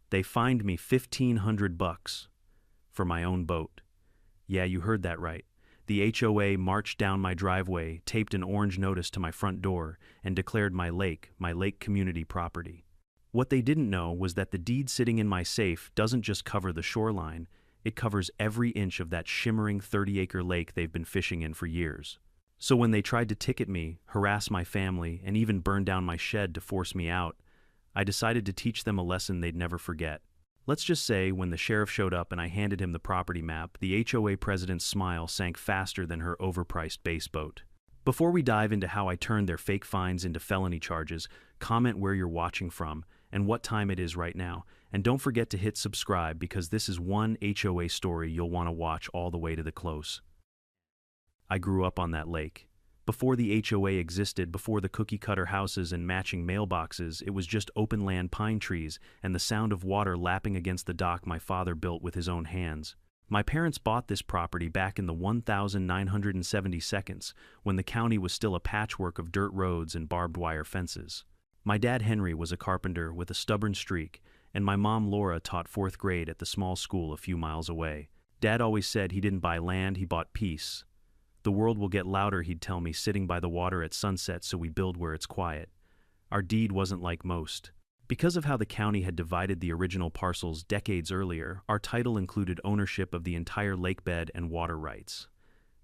They fined me $1,500 for my own boat. Yeah, you heard that right. The HOA marched down my driveway, taped an orange notice to my front door, and declared my lake community property. What they didn't know was that the deed sitting in my safe doesn't just cover the shoreline, it covers every inch of that shimmering 30-acre lake they've been fishing in for years. So when they tried to ticket me, harass my family, and even burn down my shed to force me out, I decided to teach them a lesson they'd never forget. Let's just say when the sheriff showed up and I handed him the property map, the HOA president's smile sank faster than her overpriced base boat. Before we dive into how I turned their fake fines into felony charges, comment where you're watching from and what time it is right now. And don't forget to hit subscribe because this is one HOA story you'll want to watch all the way to the close. I grew up on that lake. Before the HOA existed, before the cookie-cutter houses and matching mailboxes, it was just open land pine trees and the sound of water lapping against the dock my father built with his own hands. My parents bought this property back in the 1972 when the county was still a patchwork of dirt roads and barbed wire fences. My dad Henry was a carpenter with a stubborn streak, and my mom Laura taught 4th grade at the small school a few miles away. Dad always said he didn't buy land, he bought peace. The world will get louder, he'd tell me, sitting by the water at sunset, so we build where it's quiet. Our deed wasn't like most. Because of how the county had divided the original parcels decades earlier, our title included ownership of the entire lake bed and water rights.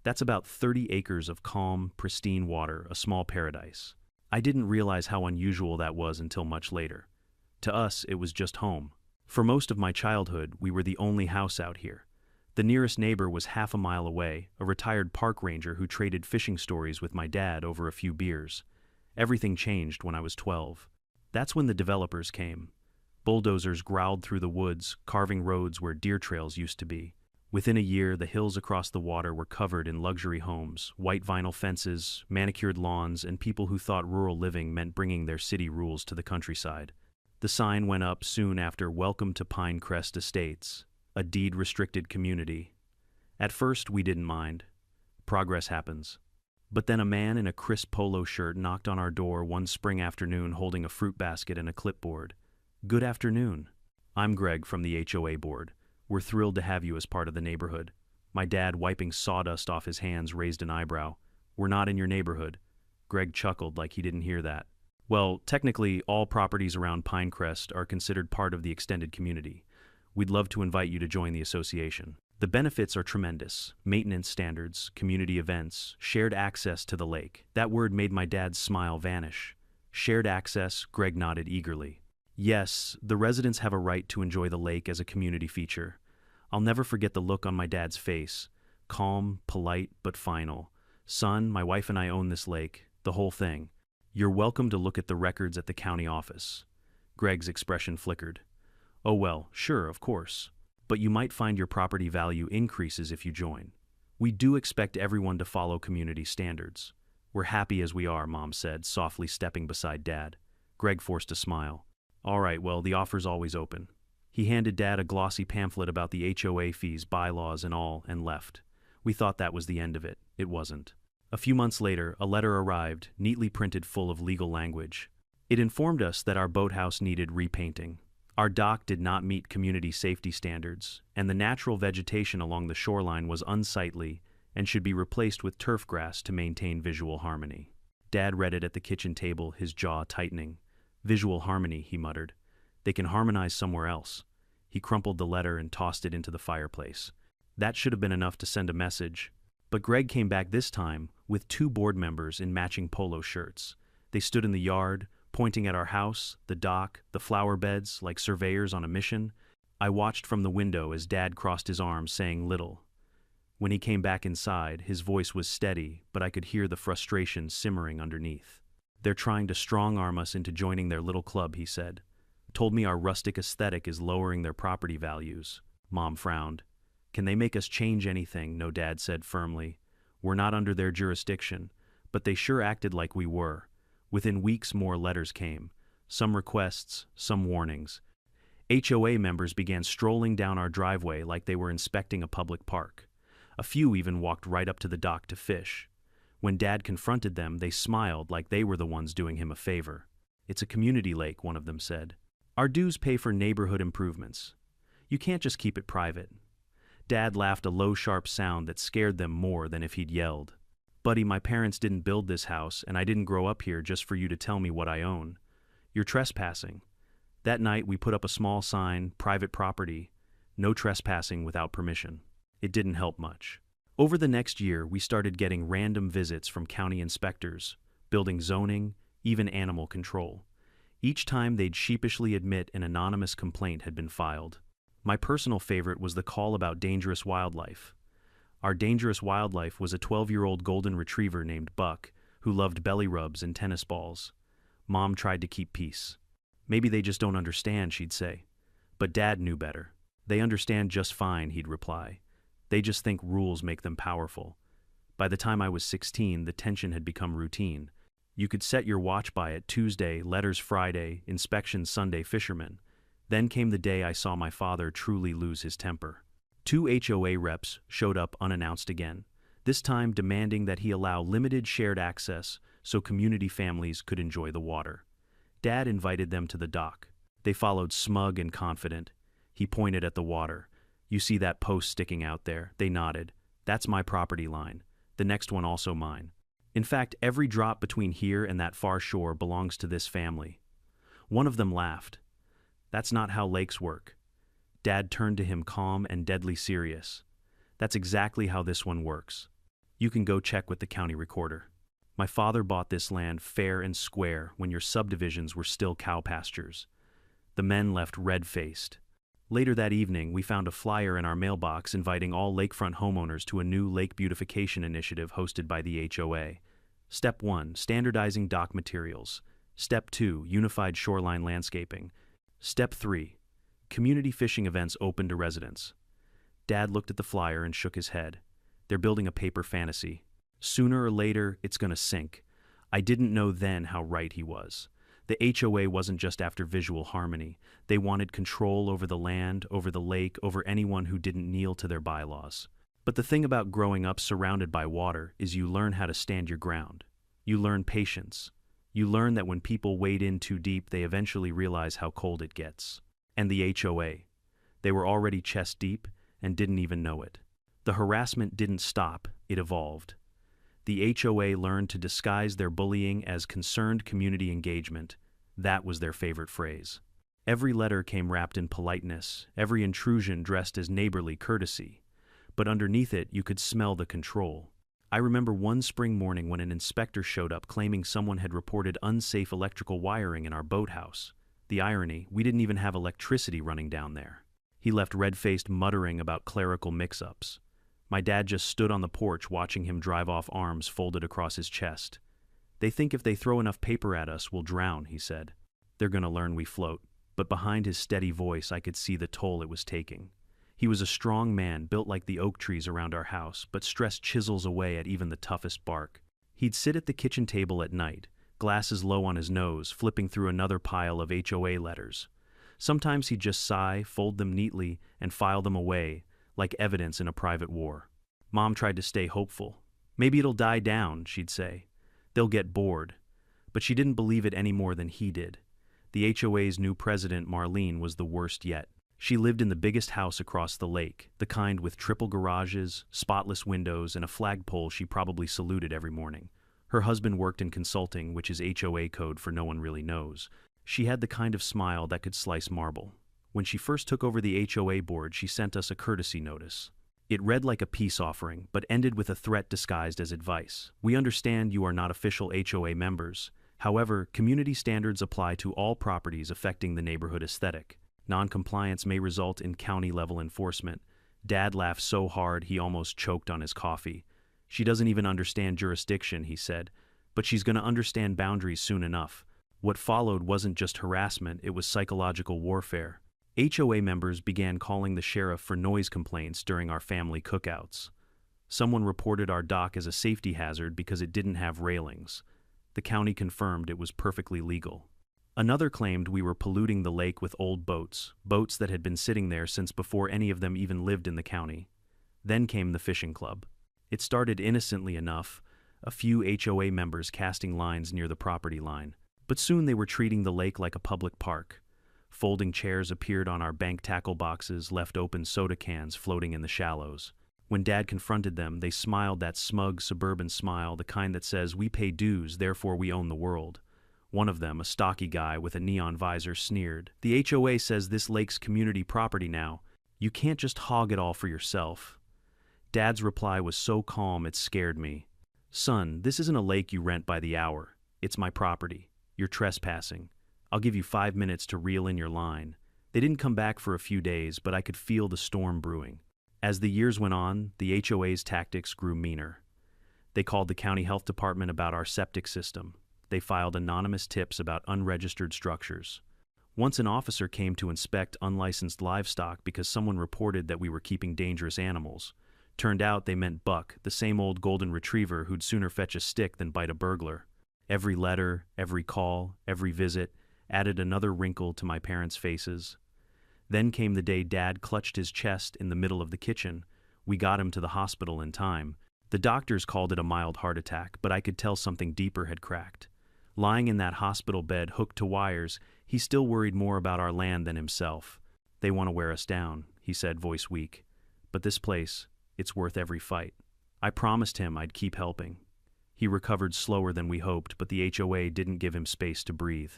That's about 30 acres of calm, pristine water, a small paradise. I didn't realize how unusual that was until much later. To us, it was just home. For most of my childhood, we were the only house out here. The nearest neighbor was half a mile away, a retired park ranger who traded fishing stories with my dad over a few beers. Everything changed when I was 12. That's when the developers came. Bulldozers growled through the woods, carving roads where deer trails used to be. Within a year, the hills across the water were covered in luxury homes, white vinyl fences, manicured lawns, and people who thought rural living meant bringing their city rules to the countryside. The sign went up soon after "Welcome to Pinecrest Estates," a deed-restricted community. At first, we didn't mind. Progress happens. But then a man in a crisp polo shirt knocked on our door one spring afternoon holding a fruit basket and a clipboard. "Good afternoon. I'm Greg from the HOA board. We're thrilled to have you as part of the neighborhood." My dad, wiping sawdust off his hands, raised an eyebrow. "We're not in your neighborhood." Greg chuckled like he didn't hear that. "Well, technically, all properties around Pinecrest are considered part of the extended community. We'd love to invite you to join the association. The benefits are tremendous. Maintenance standards, community events, shared access to the lake." That word made my dad's smile vanish. Shared access, Greg nodded eagerly. "Yes, the residents have a right to enjoy the lake as a community feature." I'll never forget the look on my dad's face. Calm, polite, but final. "Son, my wife and I own this lake, the whole thing. You're welcome to look at the records at the county office." Greg's expression flickered. "Oh well, sure, of course. But you might find your property value increases if you join. We do expect everyone to follow community standards." "We're happy as we are," Mom said, softly stepping beside Dad. Greg forced a smile. "All right, well, the offer's always open." He handed Dad a glossy pamphlet about the HOA fees, bylaws, and all, and left. We thought that was the end of it. It wasn't. A few months later, a letter arrived, neatly printed full of legal language. It informed us that our boathouse needed repainting. Our dock did not meet community safety standards, and the natural vegetation along the shoreline was unsightly and should be replaced with turf grass to maintain visual harmony. Dad read it at the kitchen table, his jaw tightening. "Visual harmony," he muttered. "They can harmonize somewhere else." He crumpled the letter and tossed it into the fireplace. That should have been enough to send a message. But Greg came back this time with 2 board members in matching polo shirts. They stood in the yard, pointing at our house, the dock, the flower beds, like surveyors on a mission. I watched from the window as Dad crossed his arms, saying little. When he came back inside, his voice was steady, but I could hear the frustration simmering underneath. "They're trying to strong-arm us into joining their little club," he said. "Told me our rustic aesthetic is lowering their property values." Mom frowned. "Can they make us change anything?" No, Dad said firmly. "We're not under their jurisdiction, but they sure acted like we were." Within weeks, more letters came. Some requests, some warnings. HOA members began strolling down our driveway like they were inspecting a public park. A few even walked right up to the dock to fish. When Dad confronted them, they smiled like they were the ones doing him a favor. "It's a community lake," one of them said. Our dues pay for neighborhood improvements. You can't just keep it private. Dad laughed a low, sharp sound that scared them more than if he'd yelled. Buddy, my parents didn't build this house, and I didn't grow up here just for you to tell me what I own. You're trespassing. That night, we put up a small sign, private property, no trespassing without permission. It didn't help much. Over the next year, we started getting random visits from county inspectors, building zoning, even animal control. Each time they'd sheepishly admit an anonymous complaint had been filed. My personal favorite was the call about dangerous wildlife. Our dangerous wildlife was a 12-year-old golden retriever named Buck, who loved belly rubs and tennis balls. Mom tried to keep peace. Maybe they just don't understand, she'd say. But Dad knew better. They understand just fine, he'd reply. They just think rules make them powerful. By the time I was 16, the tension had become routine. You could set your watch by it: Tuesday, letters Friday, inspections Sunday, fishermen. Then came the day I saw my father truly lose his temper. 2 HOA reps showed up unannounced again, this time demanding that he allow limited shared access so community families could enjoy the water. Dad invited them to the dock. They followed smug and confident. He pointed at the water. You see that post sticking out there? They nodded. That's my property line. The next one also mine. In fact, every drop between here and that far shore belongs to this family. One of them laughed. That's not how lakes work. Dad turned to him calm and deadly serious. That's exactly how this one works. You can go check with the county recorder. My father bought this land fair and square when your subdivisions were still cow pastures. The men left red-faced. Later that evening, we found a flyer in our mailbox inviting all lakefront homeowners to a new lake beautification initiative hosted by the HOA. Step 1, standardizing dock materials. Step 2, unified shoreline landscaping. Step 3, community fishing events open to residents. Dad looked at the flyer and shook his head. They're building a paper fantasy. Sooner or later, it's gonna sink. I didn't know then how right he was. The HOA wasn't just after visual harmony. They wanted control over the land, over the lake, over anyone who didn't kneel to their bylaws. But the thing about growing up surrounded by water is you learn how to stand your ground. You learn patience. You learn that when people wade in too deep, they eventually realize how cold it gets. And the HOA. They were already chest deep and didn't even know it. The harassment didn't stop, it evolved. The HOA learned to disguise their bullying as concerned community engagement. That was their favorite phrase. Every letter came wrapped in politeness, every intrusion dressed as neighborly courtesy. But underneath it, you could smell the control. I remember one spring morning when an inspector showed up claiming someone had reported unsafe electrical wiring in our boathouse. The irony, we didn't even have electricity running down there. He left red-faced muttering about clerical mix-ups. My dad just stood on the porch watching him drive off, arms folded across his chest. They think if they throw enough paper at us, we'll drown, he said. They're gonna learn we float. But behind his steady voice, I could see the toll it was taking. He was a strong man, built like the oak trees around our house, but stress chisels away at even the toughest bark. He'd sit at the kitchen table at night, glasses low on his nose, flipping through another pile of HOA letters. Sometimes he'd just sigh, fold them neatly, and file them away, like evidence in a private war. Mom tried to stay hopeful. Maybe it'll die down, she'd say. They'll get bored. But she didn't believe it any more than he did. The HOA's new president, Marlene, was the worst yet. She lived in the biggest house across the lake, the kind with triple garages, spotless windows, and a flagpole she probably saluted every morning. Her husband worked in consulting, which is HOA code for no one really knows. She had the kind of smile that could slice marble. When she first took over the HOA board, she sent us a courtesy notice. It read like a peace offering, but ended with a threat disguised as advice. We understand you are not official HOA members. However, community standards apply to all properties affecting the neighborhood aesthetic. Non-compliance may result in county-level enforcement. Dad laughed so hard he almost choked on his coffee. She doesn't even understand jurisdiction, he said, but she's going to understand boundaries soon enough. What followed wasn't just harassment, it was psychological warfare. HOA members began calling the sheriff for noise complaints during our family cookouts. Someone reported our dock as a safety hazard because it didn't have railings. The county confirmed it was perfectly legal. Another claimed we were polluting the lake with old boats that had been sitting there since before any of them even lived in the county. Then came the fishing club. It started innocently enough, a few HOA members casting lines near the property line. But soon they were treating the lake like a public park. Folding chairs appeared on our bank tackle boxes, left open soda cans floating in the shallows. When Dad confronted them, they smiled that smug suburban smile, the kind that says, "We pay dues, therefore we own the world." One of them, a stocky guy with a neon visor, sneered, "The HOA says this lake's community property now. You can't just hog it all for yourself." Dad's reply was so calm it scared me. "Son, this isn't a lake you rent by the hour. It's my property. You're trespassing. I'll give you 5 minutes to reel in your line." They didn't come back for a few days, but I could feel the storm brewing. As the years went on, the HOA's tactics grew meaner. They called the county health department about our septic system. They filed anonymous tips about unregistered structures. Once an officer came to inspect unlicensed livestock because someone reported that we were keeping dangerous animals. Turned out they meant Buck, the same old golden retriever who'd sooner fetch a stick than bite a burglar. Every letter, every call, every visit added another wrinkle to my parents' faces. Then came the day Dad clutched his chest in the middle of the kitchen. We got him to the hospital in time. The doctors called it a mild heart attack, but I could tell something deeper had cracked. Lying in that hospital bed, hooked to wires, he still worried more about our land than himself. "They want to wear us down," he said, voice weak. "But this place, it's worth every fight." I promised him I'd keep helping. He recovered slower than we hoped, but the HOA didn't give him space to breathe.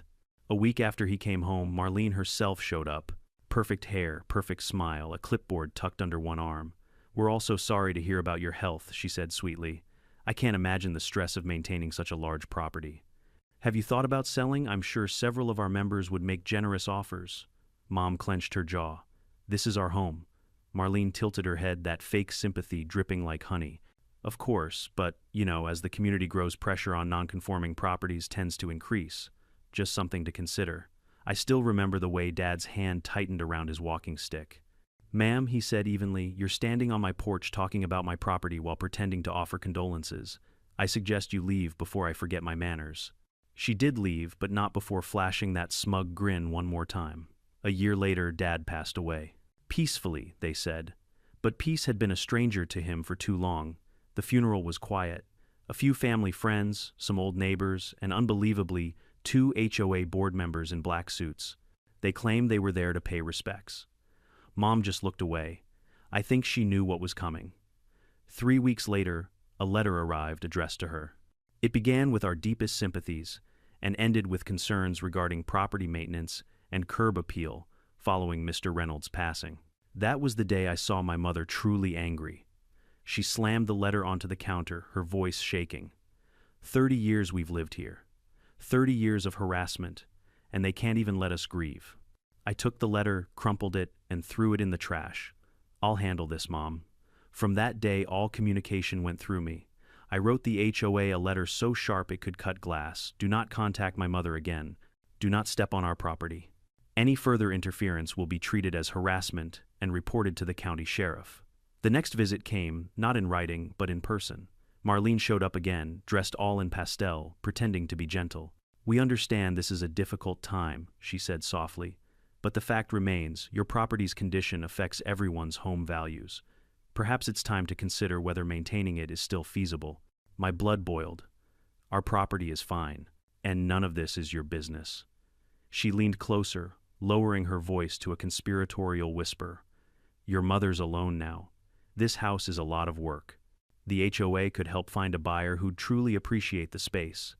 A week after he came home, Marlene herself showed up. Perfect hair, perfect smile, a clipboard tucked under one arm. "We're all so sorry to hear about your health," she said sweetly. "I can't imagine the stress of maintaining such a large property. Have you thought about selling? I'm sure several of our members would make generous offers." Mom clenched her jaw. "This is our home." Marlene tilted her head, that fake sympathy dripping like honey. "Of course, but, as the community grows, pressure on non-conforming properties tends to increase. Just something to consider." I still remember the way Dad's hand tightened around his walking stick. "Ma'am," he said evenly, "you're standing on my porch talking about my property while pretending to offer condolences. I suggest you leave before I forget my manners." She did leave, but not before flashing that smug grin one more time. A year later, Dad passed away. Peacefully, they said. But peace had been a stranger to him for too long. The funeral was quiet. A few family friends, some old neighbors, and unbelievably, 2 HOA board members in black suits. They claimed they were there to pay respects. Mom just looked away. I think she knew what was coming. 3 weeks later, a letter arrived addressed to her. It began with our deepest sympathies and ended with concerns regarding property maintenance and curb appeal following Mr. Reynolds' passing. That was the day I saw my mother truly angry. She slammed the letter onto the counter, her voice shaking. 30 years we've lived here. 30 years of harassment, and they can't even let us grieve. I took the letter, crumpled it, and threw it in the trash. "I'll handle this, Mom." From that day, all communication went through me. I wrote the HOA a letter so sharp it could cut glass. "Do not contact my mother again. Do not step on our property. Any further interference will be treated as harassment and reported to the county sheriff." The next visit came, not in writing, but in person. Marlene showed up again, dressed all in pastel, pretending to be gentle. "We understand this is a difficult time," she said softly, "but the fact remains, your property's condition affects everyone's home values. Perhaps it's time to consider whether maintaining it is still feasible." My blood boiled. "Our property is fine, and none of this is your business." She leaned closer, lowering her voice to a conspiratorial whisper. "Your mother's alone now. This house is a lot of work. The HOA could help find a buyer who'd truly appreciate the space."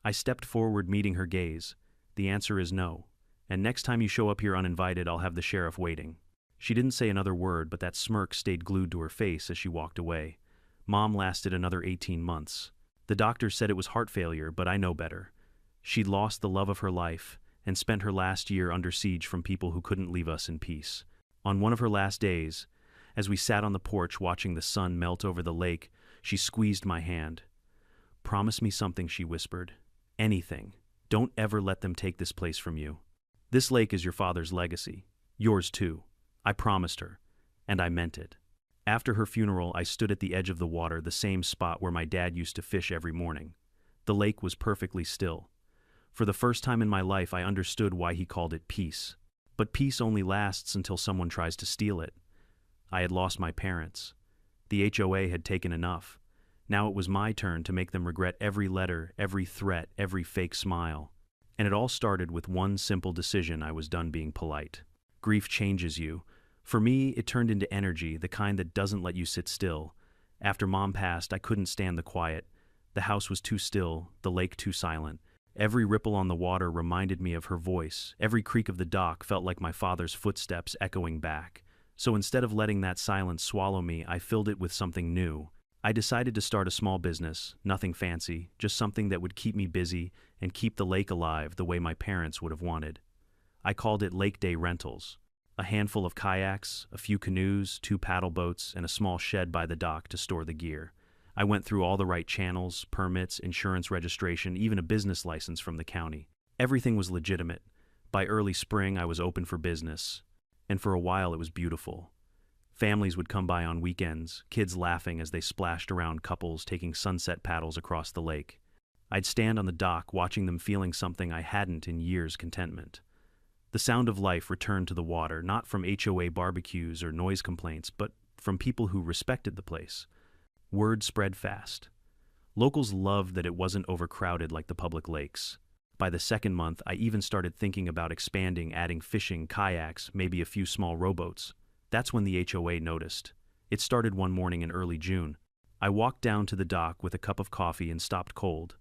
I stepped forward, meeting her gaze. "The answer is no. And next time you show up here uninvited, I'll have the sheriff waiting." She didn't say another word, but that smirk stayed glued to her face as she walked away. Mom lasted another 18 months. The doctor said it was heart failure, but I know better. She'd lost the love of her life and spent her last year under siege from people who couldn't leave us in peace. On one of her last days, as we sat on the porch watching the sun melt over the lake, she squeezed my hand. "Promise me something," she whispered. "Anything. Don't ever let them take this place from you. This lake is your father's legacy. Yours too." I promised her, and I meant it. After her funeral, I stood at the edge of the water, the same spot where my dad used to fish every morning. The lake was perfectly still. For the first time in my life, I understood why he called it peace. But peace only lasts until someone tries to steal it. I had lost my parents. The HOA had taken enough. Now it was my turn to make them regret every letter, every threat, every fake smile. And it all started with one simple decision: I was done being polite. Grief changes you. For me, it turned into energy, the kind that doesn't let you sit still. After Mom passed, I couldn't stand the quiet. The house was too still, the lake too silent. Every ripple on the water reminded me of her voice. Every creak of the dock felt like my father's footsteps echoing back. So instead of letting that silence swallow me, I filled it with something new. I decided to start a small business, nothing fancy, just something that would keep me busy and keep the lake alive the way my parents would have wanted. I called it Lake Day Rentals. A handful of kayaks, a few canoes, 2 paddle boats, and a small shed by the dock to store the gear. I went through all the right channels: permits, insurance registration, even a business license from the county. Everything was legitimate. By early spring, I was open for business. And for a while, it was beautiful. Families would come by on weekends, kids laughing as they splashed around couples taking sunset paddles across the lake. I'd stand on the dock watching them, feeling something I hadn't in years: contentment. The sound of life returned to the water, not from HOA barbecues or noise complaints, but from people who respected the place. Word spread fast. Locals loved that it wasn't overcrowded like the public lakes. By the second month, I even started thinking about expanding, adding fishing, kayaks, maybe a few small rowboats. That's when the HOA noticed. It started one morning in early June. I walked down to the dock with a cup of coffee and stopped cold.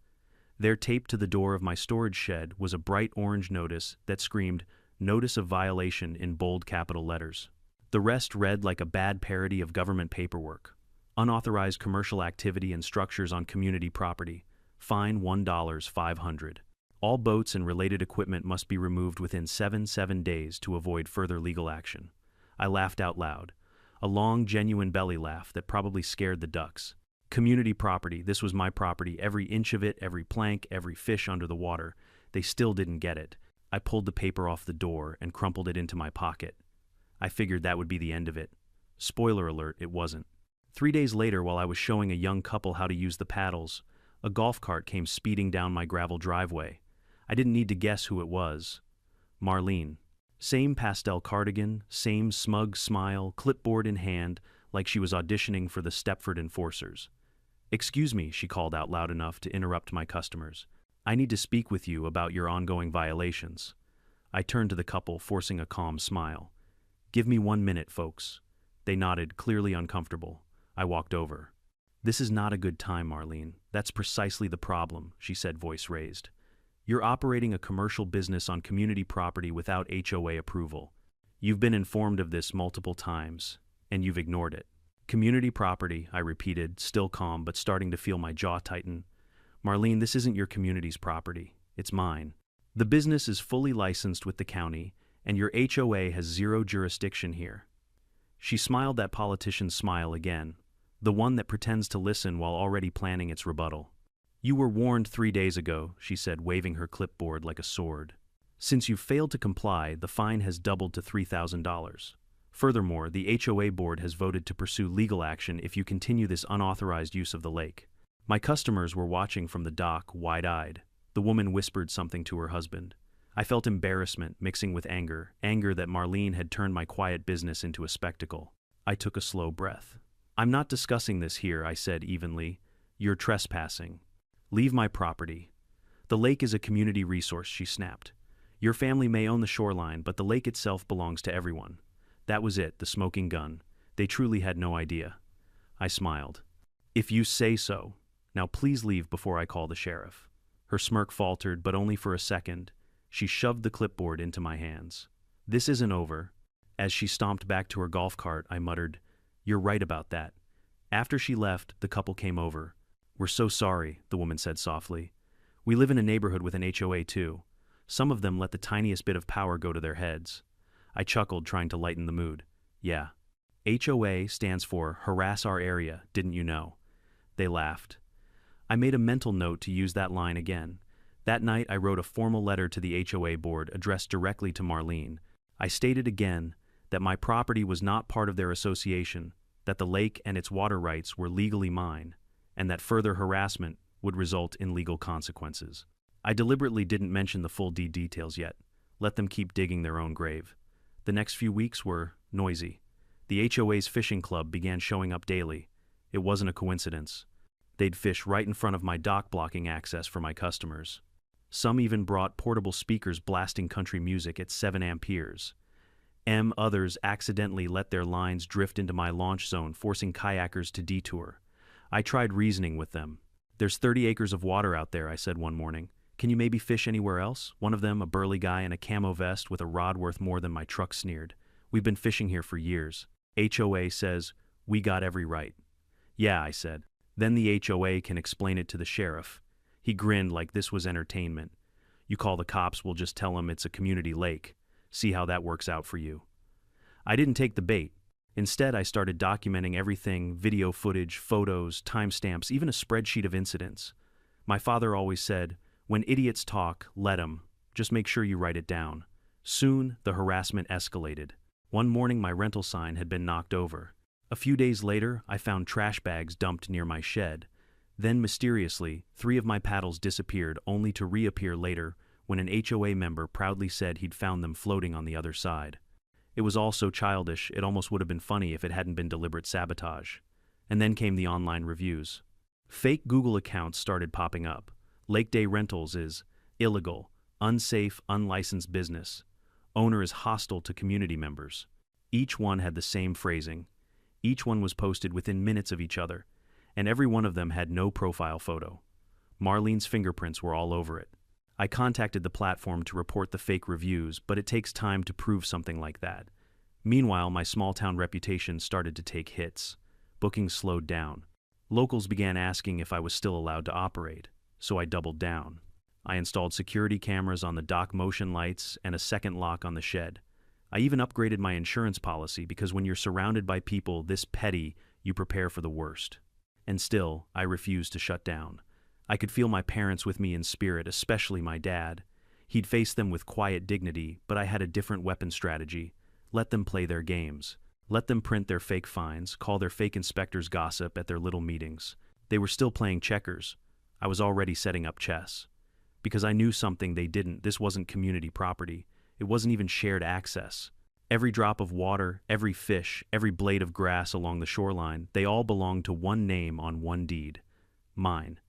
There, taped to the door of my storage shed, was a bright orange notice that screamed, "Notice of Violation," in bold capital letters. The rest read like a bad parody of government paperwork. Unauthorized commercial activity and structures on community property. Fine $1,500. All boats and related equipment must be removed within 7 days to avoid further legal action. I laughed out loud. A long, genuine belly laugh that probably scared the ducks. Community property. This was my property, every inch of it, every plank, every fish under the water. They still didn't get it. I pulled the paper off the door and crumpled it into my pocket. I figured that would be the end of it. Spoiler alert, it wasn't. 3 days later, while I was showing a young couple how to use the paddles, a golf cart came speeding down my gravel driveway. I didn't need to guess who it was. Marlene. Same pastel cardigan, same smug smile, clipboard in hand, like she was auditioning for the Stepford Enforcers. "Excuse me," she called out loud enough to interrupt my customers. "I need to speak with you about your ongoing violations." I turned to the couple, forcing a calm smile. "Give me 1 minute, folks." They nodded, clearly uncomfortable. I walked over. "This is not a good time, Marlene. That's precisely the problem," she said, voice raised. "You're operating a commercial business on community property without HOA approval. You've been informed of this multiple times, and you've ignored it." "Community property," I repeated, still calm but starting to feel my jaw tighten. "Marlene, this isn't your community's property. It's mine. The business is fully licensed with the county, and your HOA has zero jurisdiction here." She smiled that politician's smile again, the one that pretends to listen while already planning its rebuttal. "You were warned 3 days ago," she said, waving her clipboard like a sword. "Since you've failed to comply, the fine has doubled to $3,000. Furthermore, the HOA board has voted to pursue legal action if you continue this unauthorized use of the lake." My customers were watching from the dock, wide-eyed. The woman whispered something to her husband. I felt embarrassment mixing with anger that Marlene had turned my quiet business into a spectacle. I took a slow breath. "I'm not discussing this here," I said evenly. "You're trespassing. Leave my property." "The lake is a community resource," she snapped. "Your family may own the shoreline, but the lake itself belongs to everyone." That was it, the smoking gun. They truly had no idea. I smiled. "If you say so. Now please leave before I call the sheriff." Her smirk faltered, but only for a second. She shoved the clipboard into my hands. "This isn't over." As she stomped back to her golf cart, I muttered, "You're right about that." After she left, the couple came over. "We're so sorry," the woman said softly. "We live in a neighborhood with an HOA too. Some of them let the tiniest bit of power go to their heads." I chuckled, trying to lighten the mood. "Yeah. HOA stands for Harass Our Area, didn't you know?" They laughed. I made a mental note to use that line again. That night, I wrote a formal letter to the HOA board addressed directly to Marlene. I stated again that my property was not part of their association, that the lake and its water rights were legally mine, and that further harassment would result in legal consequences. I deliberately didn't mention the full deed details yet. Let them keep digging their own grave. The next few weeks were noisy. The HOA's fishing club began showing up daily. It wasn't a coincidence. They'd fish right in front of my dock, blocking access for my customers. Some even brought portable speakers blasting country music at 7 amperes. Others accidentally let their lines drift into my launch zone, forcing kayakers to detour. I tried reasoning with them. "There's 30 acres of water out there," I said one morning. "Can you maybe fish anywhere else?" One of them, a burly guy in a camo vest with a rod worth more than my truck, sneered. "We've been fishing here for years. HOA says we got every right." "Yeah," I said. "Then the HOA can explain it to the sheriff." He grinned like this was entertainment. "You call the cops, we'll just tell them it's a community lake. See how that works out for you." I didn't take the bait. Instead, I started documenting everything: video footage, photos, timestamps, even a spreadsheet of incidents. My father always said, "When idiots talk, let 'em. Just make sure you write it down." Soon, the harassment escalated. One morning, my rental sign had been knocked over. A few days later, I found trash bags dumped near my shed. Then, mysteriously, 3 of my paddles disappeared, only to reappear later when an HOA member proudly said he'd found them floating on the other side. It was all so childish, it almost would have been funny if it hadn't been deliberate sabotage. And then came the online reviews. Fake Google accounts started popping up. "Lake Day Rentals is illegal, unsafe, unlicensed business. Owner is hostile to community members." Each one had the same phrasing. Each one was posted within minutes of each other, and every one of them had no profile photo. Marlene's fingerprints were all over it. I contacted the platform to report the fake reviews, but it takes time to prove something like that. Meanwhile, my small-town reputation started to take hits. Bookings slowed down. Locals began asking if I was still allowed to operate, so I doubled down. I installed security cameras on the dock, motion lights, and a second lock on the shed. I even upgraded my insurance policy because when you're surrounded by people this petty, you prepare for the worst. And still, I refused to shut down. I could feel my parents with me in spirit, especially my dad. He'd face them with quiet dignity, but I had a different weapon strategy. Let them play their games. Let them print their fake fines, call their fake inspectors gossip at their little meetings. They were still playing checkers. I was already setting up chess. Because I knew something they didn't. This wasn't community property. It wasn't even shared access. Every drop of water, every fish, every blade of grass along the shoreline, they all belonged to one name on one deed. Mine.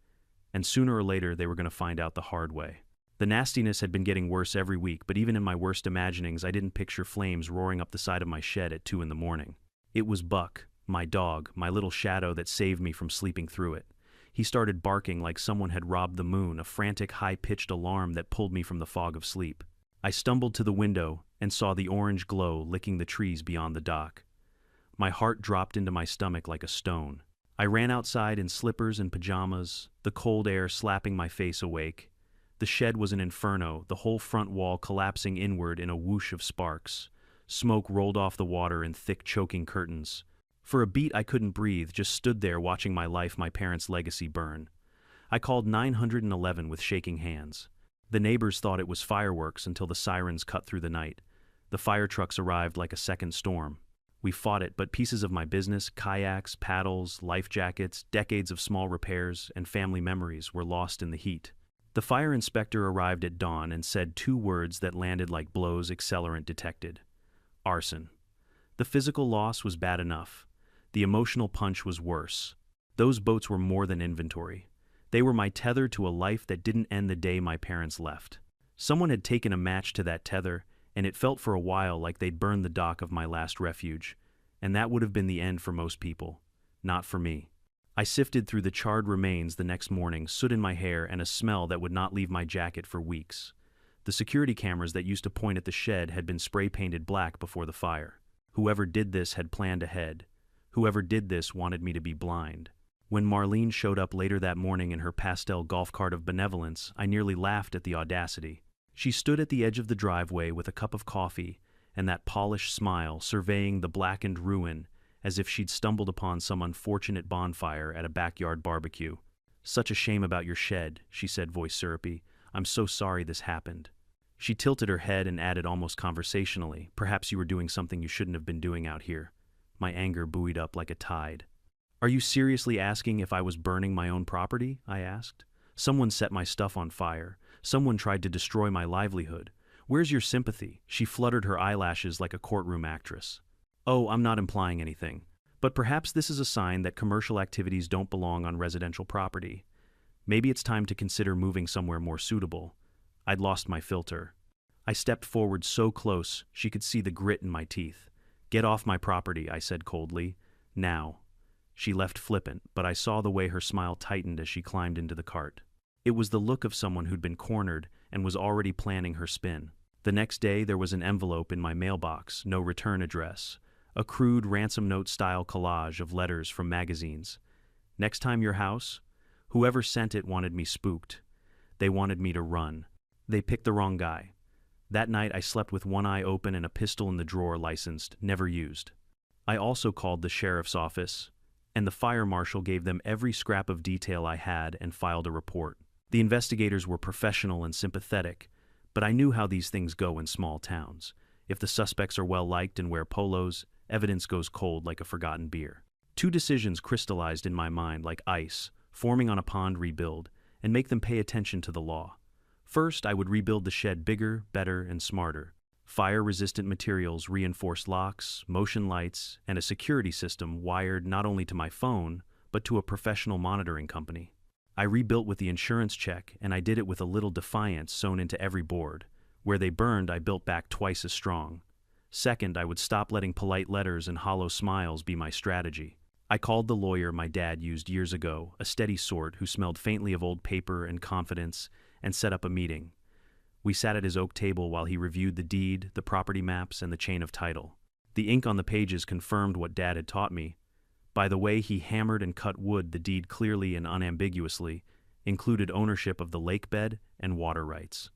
And sooner or later, they were going to find out the hard way. The nastiness had been getting worse every week, but even in my worst imaginings, I didn't picture flames roaring up the side of my shed at 2 a.m. It was Buck, my dog, my little shadow that saved me from sleeping through it. He started barking like someone had robbed the moon, a frantic, high-pitched alarm that pulled me from the fog of sleep. I stumbled to the window and saw the orange glow licking the trees beyond the dock. My heart dropped into my stomach like a stone. I ran outside in slippers and pajamas, the cold air slapping my face awake. The shed was an inferno, the whole front wall collapsing inward in a whoosh of sparks. Smoke rolled off the water in thick, choking curtains. For a beat I couldn't breathe, just stood there watching my life, my parents' legacy burn. I called 911 with shaking hands. The neighbors thought it was fireworks until the sirens cut through the night. The fire trucks arrived like a second storm. We fought it, but pieces of my business, kayaks, paddles, life jackets, decades of small repairs, and family memories were lost in the heat. The fire inspector arrived at dawn and said 2 words that landed like blows accelerant detected. Arson. The physical loss was bad enough. The emotional punch was worse. Those boats were more than inventory. They were my tether to a life that didn't end the day my parents left. Someone had taken a match to that tether, and it felt for a while like they'd burned the dock of my last refuge. And that would have been the end for most people. Not for me. I sifted through the charred remains the next morning, soot in my hair and a smell that would not leave my jacket for weeks. The security cameras that used to point at the shed had been spray-painted black before the fire. Whoever did this had planned ahead. Whoever did this wanted me to be blind. When Marlene showed up later that morning in her pastel golf cart of benevolence, I nearly laughed at the audacity. She stood at the edge of the driveway with a cup of coffee and that polished smile, surveying the blackened ruin as if she'd stumbled upon some unfortunate bonfire at a backyard barbecue. "Such a shame about your shed," she said, voice syrupy. "I'm so sorry this happened." She tilted her head and added almost conversationally, "Perhaps you were doing something you shouldn't have been doing out here." My anger buoyed up like a tide. "Are you seriously asking if I was burning my own property?" I asked. "Someone set my stuff on fire. Someone tried to destroy my livelihood. Where's your sympathy?" She fluttered her eyelashes like a courtroom actress. "Oh, I'm not implying anything. But perhaps this is a sign that commercial activities don't belong on residential property. Maybe it's time to consider moving somewhere more suitable. I'd lost my filter. I stepped forward so close she could see the grit in my teeth. "Get off my property," I said coldly. "Now." She left flippant, but I saw the way her smile tightened as she climbed into the cart. It was the look of someone who'd been cornered and was already planning her spin. The next day there was an envelope in my mailbox, no return address, a crude ransom note-style collage of letters from magazines. "Next time your house?" Whoever sent it wanted me spooked. They wanted me to run. They picked the wrong guy. That night I slept with one eye open and a pistol in the drawer, licensed, never used. I also called the sheriff's office, and the fire marshal gave them every scrap of detail I had and filed a report. The investigators were professional and sympathetic, but I knew how these things go in small towns. If the suspects are well-liked and wear polos, evidence goes cold like a forgotten beer. Two decisions crystallized in my mind like ice, forming on a pond rebuild, and make them pay attention to the law. First, I would rebuild the shed bigger, better, and smarter. Fire-resistant materials, reinforced locks, motion lights, and a security system wired not only to my phone, but to a professional monitoring company. I rebuilt with the insurance check, and I did it with a little defiance sewn into every board. Where they burned, I built back twice as strong. Second, I would stop letting polite letters and hollow smiles be my strategy. I called the lawyer my dad used years ago, a steady sort who smelled faintly of old paper and confidence, and set up a meeting. We sat at his oak table while he reviewed the deed, the property maps, and the chain of title. The ink on the pages confirmed what Dad had taught me. By the way he hammered and cut wood, the deed clearly and unambiguously included ownership of the lake bed and water rights.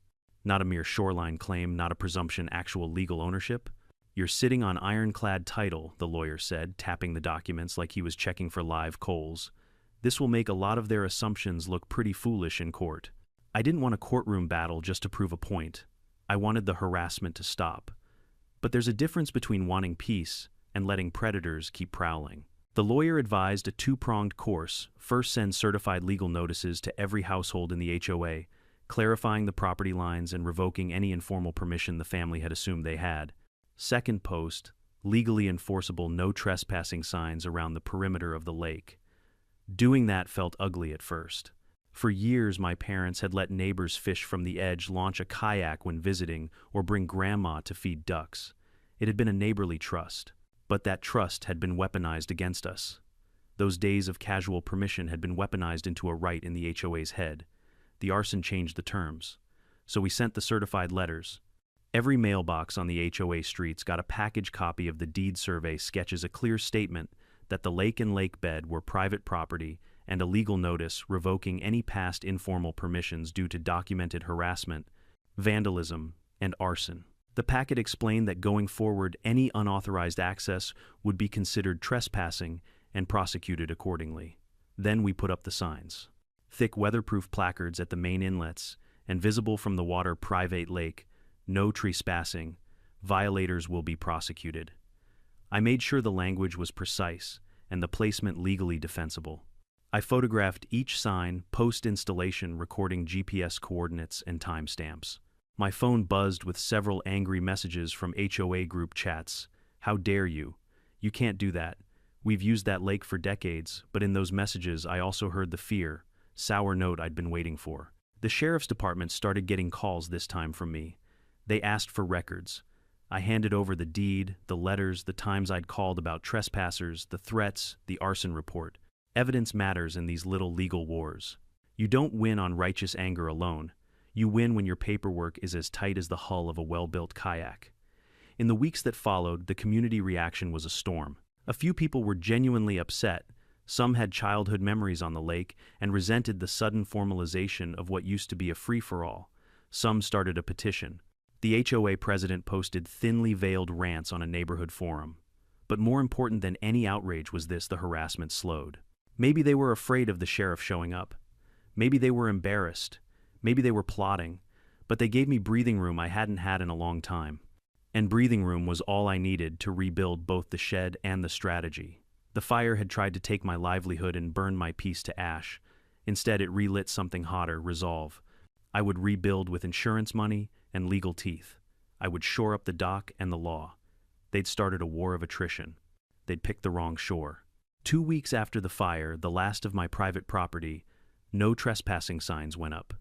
Not a mere shoreline claim, not a presumption, actual legal ownership. "You're sitting on ironclad title," the lawyer said, tapping the documents like he was checking for live coals. "This will make a lot of their assumptions look pretty foolish in court." I didn't want a courtroom battle just to prove a point. I wanted the harassment to stop. But there's a difference between wanting peace and letting predators keep prowling. The lawyer advised a two-pronged course. First, send certified legal notices to every household in the HOA, clarifying the property lines and revoking any informal permission the family had assumed they had. Second, post legally enforceable no trespassing signs around the perimeter of the lake. Doing that felt ugly at first. For years, my parents had let neighbors fish from the edge, launch a kayak when visiting, or bring grandma to feed ducks. It had been a neighborly trust, but that trust had been weaponized against us. Those days of casual permission had been weaponized into a right in the HOA's head. The arson changed the terms. So we sent the certified letters. Every mailbox on the HOA streets got a package copy of the deed survey sketches, a clear statement that the lake and lake bed were private property, and a legal notice revoking any past informal permissions due to documented harassment, vandalism, and arson. The packet explained that going forward, any unauthorized access would be considered trespassing and prosecuted accordingly. Then we put up the signs. Thick weatherproof placards at the main inlets and visible from the water private lake, "No trespassing, violators will be prosecuted." I made sure the language was precise and the placement legally defensible. I photographed each sign post-installation, recording GPS coordinates and timestamps. My phone buzzed with several angry messages from HOA group chats. "How dare you? You can't do that. We've used that lake for decades," but in those messages I also heard the fear, sour note I'd been waiting for. The sheriff's department started getting calls this time from me. They asked for records. I handed over the deed, the letters, the times I'd called about trespassers, the threats, the arson report. Evidence matters in these little legal wars. You don't win on righteous anger alone. You win when your paperwork is as tight as the hull of a well-built kayak. In the weeks that followed, the community reaction was a storm. A few people were genuinely upset. Some had childhood memories on the lake and resented the sudden formalization of what used to be a free-for-all. Some started a petition. The HOA president posted thinly veiled rants on a neighborhood forum. But more important than any outrage was this: the harassment slowed. Maybe they were afraid of the sheriff showing up. Maybe they were embarrassed. Maybe they were plotting. But they gave me breathing room I hadn't had in a long time. And breathing room was all I needed to rebuild both the shed and the strategy. The fire had tried to take my livelihood and burn my peace to ash. Instead, it relit something hotter: resolve. I would rebuild with insurance money and legal teeth. I would shore up the dock and the law. They'd started a war of attrition. They'd picked the wrong shore. 2 weeks after the fire, the last of my private property, no trespassing signs went up.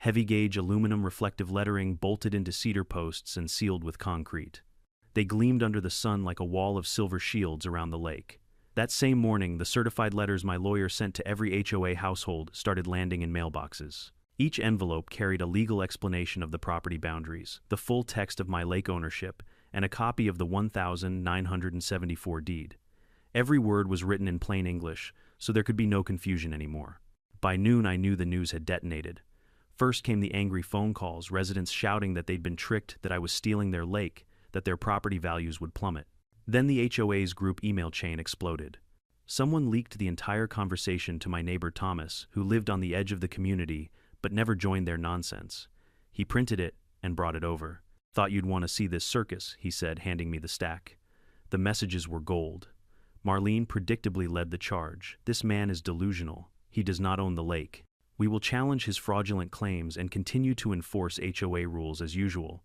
heavy-gauge aluminum reflective lettering bolted into cedar posts and sealed with concrete. They gleamed under the sun like a wall of silver shields around the lake. That same morning, the certified letters my lawyer sent to every HOA household started landing in mailboxes. Each envelope carried a legal explanation of the property boundaries, the full text of my lake ownership, and a copy of the 1974 deed. Every word was written in plain English, so there could be no confusion anymore. By noon, I knew the news had detonated. First came the angry phone calls, residents shouting that they'd been tricked, that I was stealing their lake, that their property values would plummet. Then the HOA's group email chain exploded. Someone leaked the entire conversation to my neighbor Thomas, who lived on the edge of the community but never joined their nonsense. He printed it and brought it over. "Thought you'd want to see this circus," he said, handing me the stack. The messages were gold. Marlene predictably led the charge. "This man is delusional. He does not own the lake. We will challenge his fraudulent claims and continue to enforce HOA rules as usual."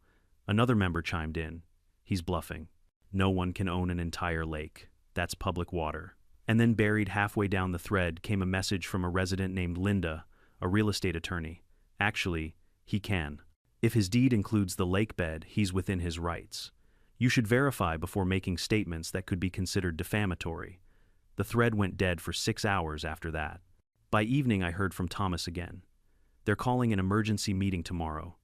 Another member chimed in. "He's bluffing. No one can own an entire lake. That's public water." And then buried halfway down the thread came a message from a resident named Linda, a real estate attorney. "Actually, he can. If his deed includes the lake bed, he's within his rights. You should verify before making statements that could be considered defamatory." The thread went dead for 6 hours after that. By evening, I heard from Thomas again. "They're calling an emergency meeting tomorrow.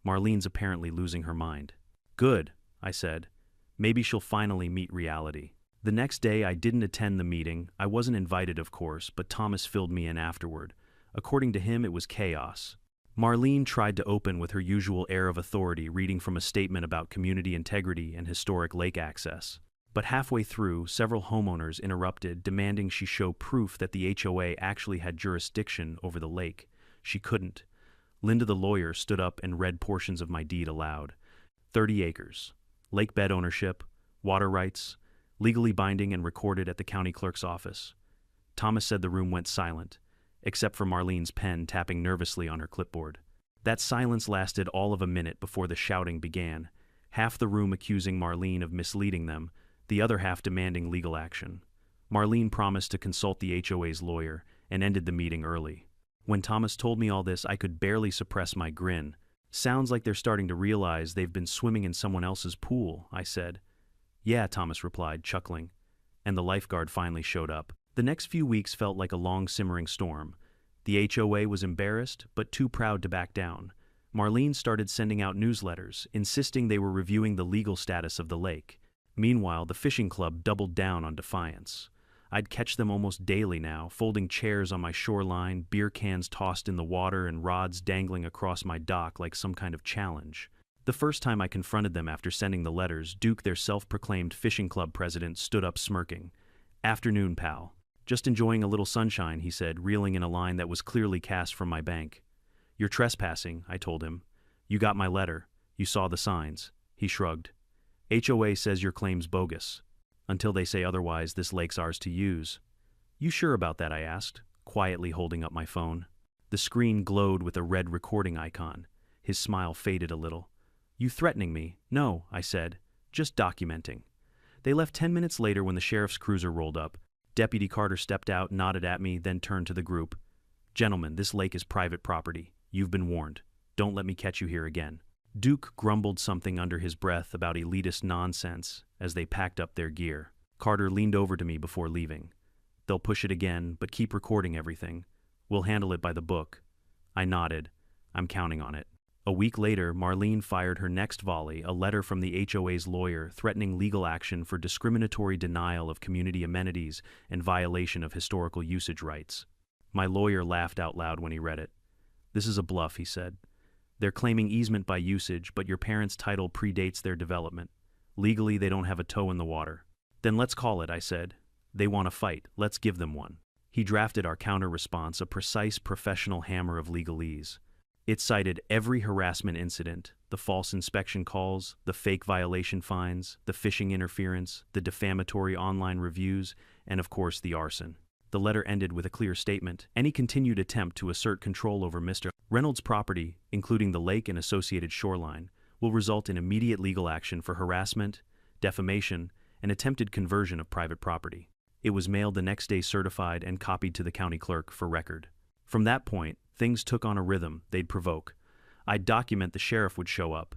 Marlene's apparently losing her mind." "Good," I said. "Maybe she'll finally meet reality." The next day, I didn't attend the meeting. I wasn't invited, of course, but Thomas filled me in afterward. According to him, it was chaos. Marlene tried to open with her usual air of authority, reading from a statement about community integrity and historic lake access. But halfway through, several homeowners interrupted, demanding she show proof that the HOA actually had jurisdiction over the lake. She couldn't. Linda the lawyer stood up and read portions of my deed aloud. 30 acres. Lake bed ownership, water rights, legally binding and recorded at the county clerk's office. Thomas said the room went silent, except for Marlene's pen tapping nervously on her clipboard. That silence lasted all of a minute before the shouting began, half the room accusing Marlene of misleading them, the other half demanding legal action. Marlene promised to consult the HOA's lawyer and ended the meeting early. When Thomas told me all this, I could barely suppress my grin. "Sounds like they're starting to realize they've been swimming in someone else's pool," I said. "Yeah," Thomas replied, chuckling. And the lifeguard finally showed up. The next few weeks felt like a long simmering storm. The HOA was embarrassed, but too proud to back down. Marlene started sending out newsletters, insisting they were reviewing the legal status of the lake. Meanwhile, the fishing club doubled down on defiance. I'd catch them almost daily now, folding chairs on my shoreline, beer cans tossed in the water, and rods dangling across my dock like some kind of challenge. The first time I confronted them after sending the letters, Duke, their self-proclaimed fishing club president, stood up smirking. "Afternoon, pal. Just enjoying a little sunshine," he said, reeling in a line that was clearly cast from my bank. "You're trespassing," I told him. "You got my letter. You saw the signs." He shrugged. "HOA says your claim's bogus. Until they say otherwise, this lake's ours to use." "You sure about that?" I asked, quietly holding up my phone. The screen glowed with a red recording icon. His smile faded a little. "You threatening me?" "No," I said. "Just documenting." They left 10 minutes later when the sheriff's cruiser rolled up. Deputy Carter stepped out, nodded at me, then turned to the group. "Gentlemen, this lake is private property. You've been warned. Don't let me catch you here again." Duke grumbled something under his breath about elitist nonsense as they packed up their gear. Carter leaned over to me before leaving. "They'll push it again, but keep recording everything. We'll handle it by the book." I nodded. "I'm counting on it." A week later, Marlene fired her next volley, a letter from the HOA's lawyer threatening legal action for discriminatory denial of community amenities and violation of historical usage rights. My lawyer laughed out loud when he read it. "This is a bluff," he said. "They're claiming easement by usage, but your parents' title predates their development. Legally, they don't have a toe in the water." "Then let's call it," I said. "They want a fight. Let's give them one." He drafted our counter-response, a precise professional hammer of legalese. It cited every harassment incident, the false inspection calls, the fake violation fines, the phishing interference, the defamatory online reviews, and of course the arson. The letter ended with a clear statement. Any continued attempt to assert control over Mr. Reynolds' property, including the lake and associated shoreline, will result in immediate legal action for harassment, defamation, and attempted conversion of private property. It was mailed the next day certified and copied to the county clerk for record. From that point, things took on a rhythm they'd provoke. I'd document the sheriff would show up.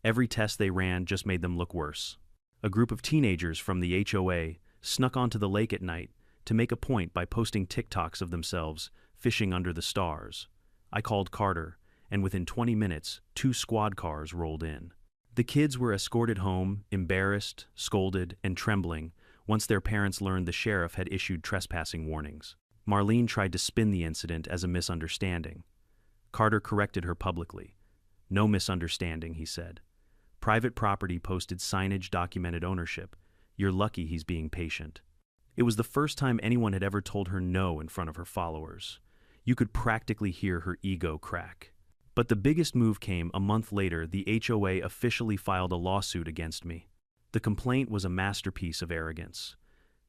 Every test they ran just made them look worse. A group of teenagers from the HOA snuck onto the lake at night to make a point by posting TikToks of themselves fishing under the stars. I called Carter, and within 20 minutes, 2 squad cars rolled in. The kids were escorted home, embarrassed, scolded, and trembling, once their parents learned the sheriff had issued trespassing warnings. Marlene tried to spin the incident as a misunderstanding. Carter corrected her publicly. "No misunderstanding," he said. "Private property posted signage documented ownership. You're lucky he's being patient." It was the first time anyone had ever told her no in front of her followers. You could practically hear her ego crack. But the biggest move came a month later. The HOA officially filed a lawsuit against me. The complaint was a masterpiece of arrogance.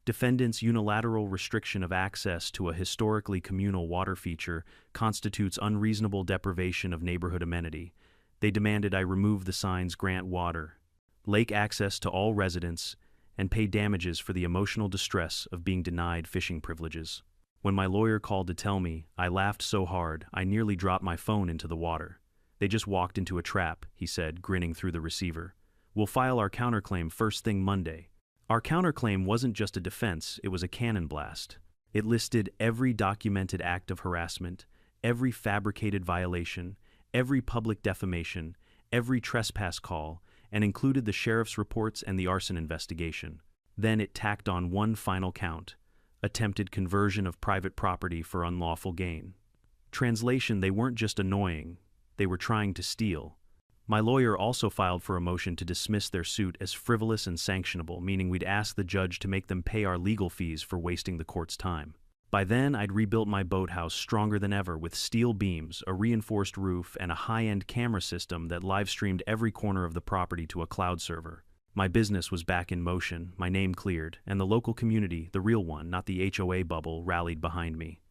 Defendants' unilateral restriction of access to a historically communal water feature constitutes unreasonable deprivation of neighborhood amenity. They demanded I remove the signs grant water, lake access to all residents, and pay damages for the emotional distress of being denied fishing privileges. When my lawyer called to tell me, I laughed so hard I nearly dropped my phone into the water. "They just walked into a trap," he said, grinning through the receiver. "We'll file our counterclaim first thing Monday." Our counterclaim wasn't just a defense, it was a cannon blast. It listed every documented act of harassment, every fabricated violation, every public defamation, every trespass call, and included the sheriff's reports and the arson investigation. Then it tacked on one final count: attempted conversion of private property for unlawful gain. Translation: they weren't just annoying, they were trying to steal. My lawyer also filed for a motion to dismiss their suit as frivolous and sanctionable, meaning we'd ask the judge to make them pay our legal fees for wasting the court's time. By then, I'd rebuilt my boathouse stronger than ever with steel beams, a reinforced roof, and a high-end camera system that live-streamed every corner of the property to a cloud server. My business was back in motion, my name cleared, and the local community, the real one, not the HOA bubble, rallied behind me.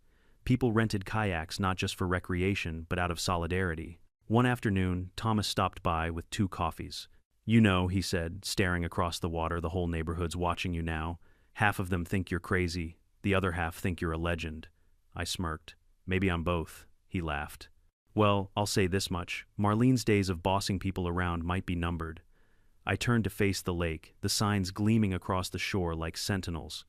People rented kayaks not just for recreation, but out of solidarity. One afternoon, Thomas stopped by with 2 coffees. "You know," he said, staring across the water, "the whole neighborhood's watching you now. Half of them think you're crazy, the other half think you're a legend." I smirked. "Maybe I'm both," he laughed. "Well, I'll say this much. Marlene's days of bossing people around might be numbered." I turned to face the lake, the signs gleaming across the shore like sentinels.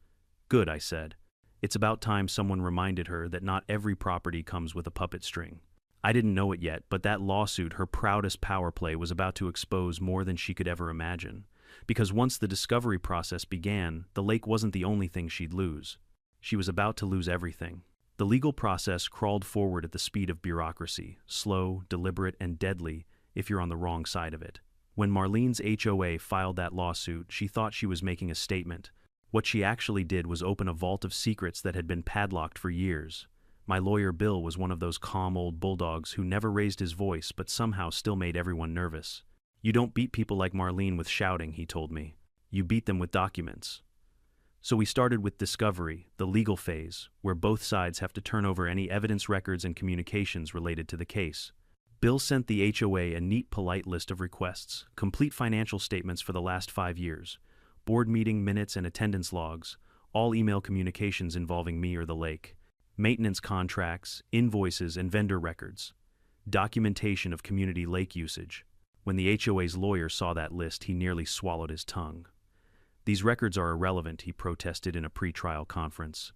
"Good," I said. It's about time someone reminded her that not every property comes with a puppet string. I didn't know it yet, but that lawsuit, her proudest power play, was about to expose more than she could ever imagine. Because once the discovery process began, the lake wasn't the only thing she'd lose. She was about to lose everything. The legal process crawled forward at the speed of bureaucracy, slow, deliberate, and deadly if you're on the wrong side of it. When Marlene's HOA filed that lawsuit, she thought she was making a statement. What she actually did was open a vault of secrets that had been padlocked for years. My lawyer Bill was one of those calm old bulldogs who never raised his voice but somehow still made everyone nervous. "You don't beat people like Marlene with shouting," he told me. "You beat them with documents." So we started with discovery, the legal phase, where both sides have to turn over any evidence records and communications related to the case. Bill sent the HOA a neat, polite list of requests, complete financial statements for the last 5 years, board meeting minutes and attendance logs, all email communications involving me or the lake, maintenance contracts, invoices, and vendor records, documentation of community lake usage. When the HOA's lawyer saw that list, he nearly swallowed his tongue. "These records are irrelevant," he protested in a pre-trial conference.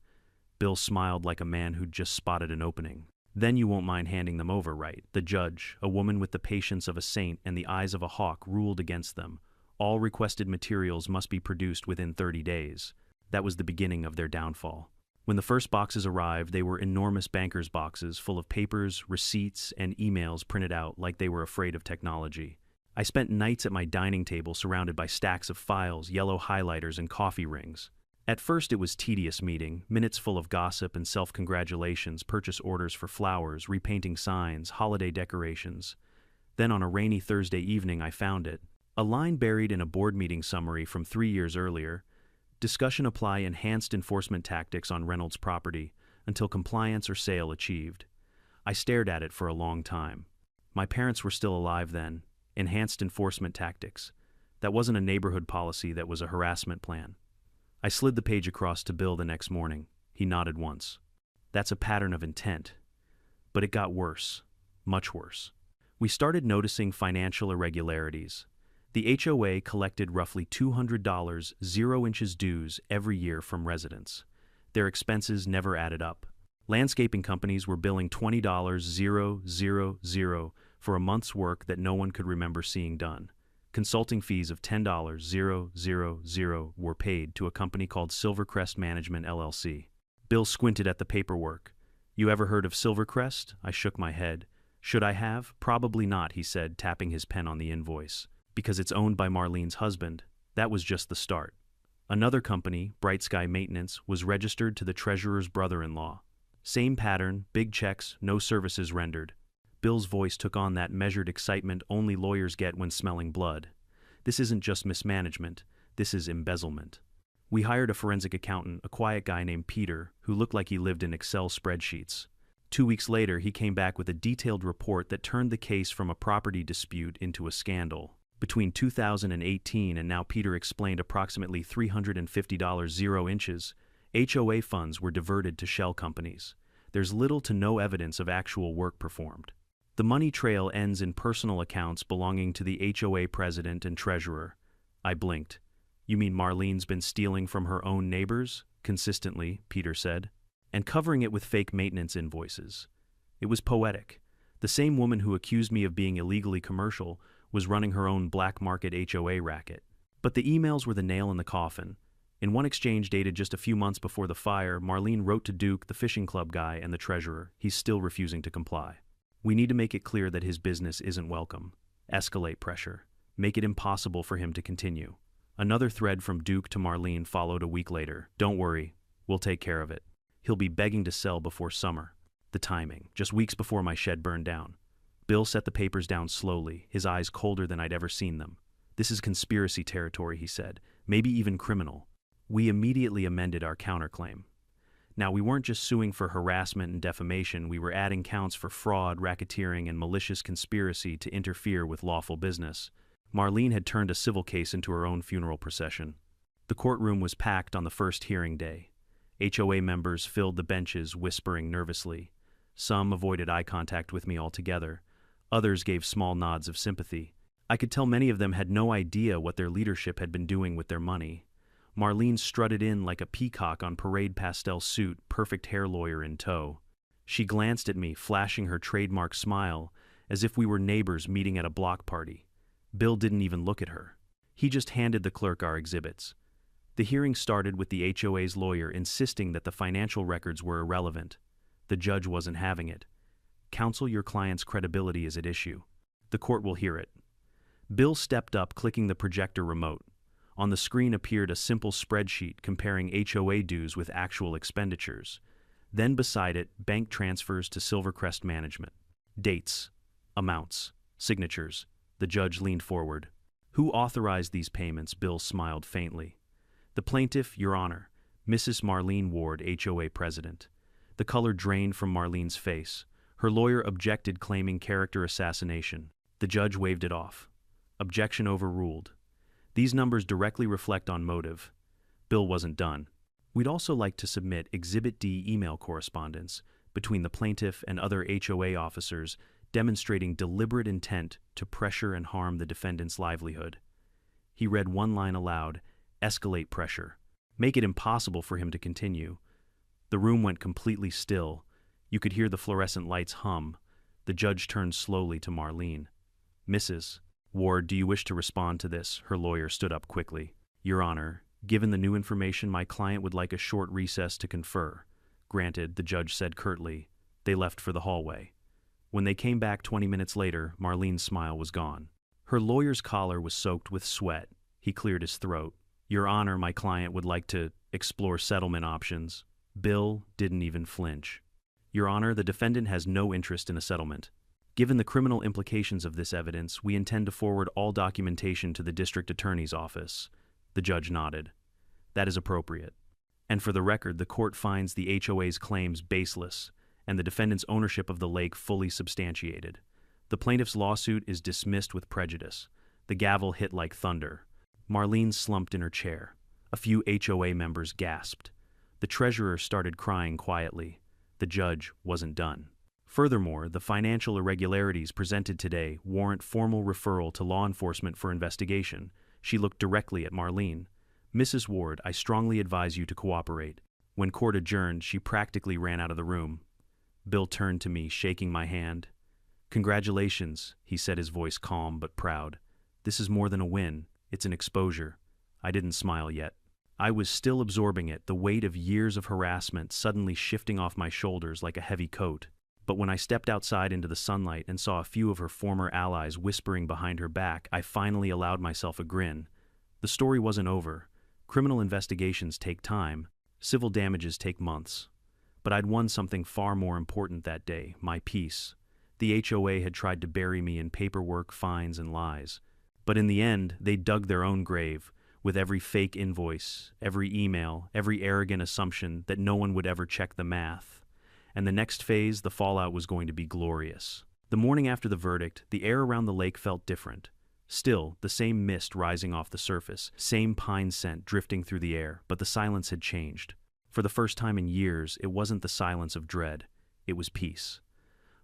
Bill smiled like a man who'd just spotted an opening. "Then you won't mind handing them over, right?" The judge, a woman with the patience of a saint and the eyes of a hawk, ruled against them. All requested materials must be produced within 30 days. That was the beginning of their downfall. When the first boxes arrived, they were enormous banker's boxes full of papers, receipts, and emails printed out like they were afraid of technology. I spent nights at my dining table surrounded by stacks of files, yellow highlighters, and coffee rings. At first it was tedious meeting, minutes full of gossip and self-congratulations, purchase orders for flowers, repainting signs, holiday decorations. Then on a rainy Thursday evening I found it. A line buried in a board meeting summary from 3 years earlier. Discussion: apply enhanced enforcement tactics on Reynolds property until compliance or sale achieved. I stared at it for a long time. My parents were still alive then. Enhanced enforcement tactics. That wasn't a neighborhood policy, that was a harassment plan. I slid the page across to Bill the next morning. He nodded once. "That's a pattern of intent." But it got worse. Much worse. We started noticing financial irregularities. The HOA collected roughly $200 0 dues every year from residents. Their expenses never added up. Landscaping companies were billing $20 0 for a month's work that no one could remember seeing done. Consulting fees of $10 0 were paid to a company called Silvercrest Management LLC. Bill squinted at the paperwork. "You ever heard of Silvercrest?" I shook my head. "Should I have? Probably not," he said, tapping his pen on the invoice. "Because it's owned by Marlene's husband." That was just the start. Another company, Bright Sky Maintenance, was registered to the treasurer's brother-in-law. Same pattern, big checks, no services rendered. Bill's voice took on that measured excitement only lawyers get when smelling blood. "This isn't just mismanagement, this is embezzlement." We hired a forensic accountant, a quiet guy named Peter, who looked like he lived in Excel spreadsheets. 2 weeks later, he came back with a detailed report that turned the case from a property dispute into a scandal. Between 2018 and now, Peter explained, approximately $350 0 HOA funds were diverted to shell companies. There's little to no evidence of actual work performed. The money trail ends in personal accounts belonging to the HOA president and treasurer. I blinked. "You mean Marlene's been stealing from her own neighbors?" "Consistently," Peter said. "And covering it with fake maintenance invoices." It was poetic. The same woman who accused me of being illegally commercial was running her own black market HOA racket. But the emails were the nail in the coffin. In one exchange dated just a few months before the fire, Marlene wrote to Duke, the fishing club guy, and the treasurer. He's still refusing to comply. "We need to make it clear that his business isn't welcome. Escalate pressure. Make it impossible for him to continue." Another thread from Duke to Marlene followed a week later. "Don't worry, we'll take care of it. He'll be begging to sell before summer." The timing, just weeks before my shed burned down. Bill set the papers down slowly, his eyes colder than I'd ever seen them. "This is conspiracy territory," he said, "maybe even criminal." We immediately amended our counterclaim. Now, we weren't just suing for harassment and defamation, we were adding counts for fraud, racketeering, and malicious conspiracy to interfere with lawful business. Marlene had turned a civil case into her own funeral procession. The courtroom was packed on the first hearing day. HOA members filled the benches, whispering nervously. Some avoided eye contact with me altogether. Others gave small nods of sympathy. I could tell many of them had no idea what their leadership had been doing with their money. Marlene strutted in like a peacock on parade pastel suit, perfect hair lawyer in tow. She glanced at me, flashing her trademark smile, as if we were neighbors meeting at a block party. Bill didn't even look at her. He just handed the clerk our exhibits. The hearing started with the HOA's lawyer insisting that the financial records were irrelevant. The judge wasn't having it. "Counsel, your client's credibility is at issue. The court will hear it." Bill stepped up, clicking the projector remote. On the screen appeared a simple spreadsheet comparing HOA dues with actual expenditures. Then beside it, bank transfers to Silvercrest Management. Dates, amounts, signatures. The judge leaned forward. "Who authorized these payments?" Bill smiled faintly. "The plaintiff, Your Honor, Mrs. Marlene Ward, HOA president." The color drained from Marlene's face. Her lawyer objected, claiming character assassination. The judge waved it off. Objection overruled. These numbers directly reflect on motive. Bill wasn't done. "We'd also like to submit Exhibit D email correspondence between the plaintiff and other HOA officers demonstrating deliberate intent to pressure and harm the defendant's livelihood." He read one line aloud: "Escalate pressure. Make it impossible for him to continue." The room went completely still. You could hear the fluorescent lights hum. The judge turned slowly to Marlene. "Mrs. Ward, do you wish to respond to this?" Her lawyer stood up quickly. "Your Honor, given the new information, my client would like a short recess to confer." "Granted," the judge said curtly. They left for the hallway. When they came back 20 minutes later, Marlene's smile was gone. Her lawyer's collar was soaked with sweat. He cleared his throat. "Your Honor, my client would like to explore settlement options." Bill didn't even flinch. "Your Honor, the defendant has no interest in a settlement. Given the criminal implications of this evidence, we intend to forward all documentation to the district attorney's office." The judge nodded. "That is appropriate. And for the record, the court finds the HOA's claims baseless and the defendant's ownership of the lake fully substantiated. The plaintiff's lawsuit is dismissed with prejudice." The gavel hit like thunder. Marlene slumped in her chair. A few HOA members gasped. The treasurer started crying quietly. The judge wasn't done. Furthermore, the financial irregularities presented today warrant formal referral to law enforcement for investigation. She looked directly at Marlene. Mrs. Ward, I strongly advise you to cooperate. When court adjourned, she practically ran out of the room. Bill turned to me, shaking my hand. Congratulations, he said, his voice calm but proud. This is more than a win, it's an exposure. I didn't smile yet. I was still absorbing it, the weight of years of harassment suddenly shifting off my shoulders like a heavy coat. But when I stepped outside into the sunlight and saw a few of her former allies whispering behind her back, I finally allowed myself a grin. The story wasn't over. Criminal investigations take time. Civil damages take months. But I'd won something far more important that day, my peace. The HOA had tried to bury me in paperwork, fines, and lies. But in the end, they dug their own grave, with every fake invoice, every email, every arrogant assumption that no one would ever check the math. And the next phase, the fallout was going to be glorious. The morning after the verdict, the air around the lake felt different. Still, the same mist rising off the surface, same pine scent drifting through the air, but the silence had changed. For the first time in years, it wasn't the silence of dread. It was peace.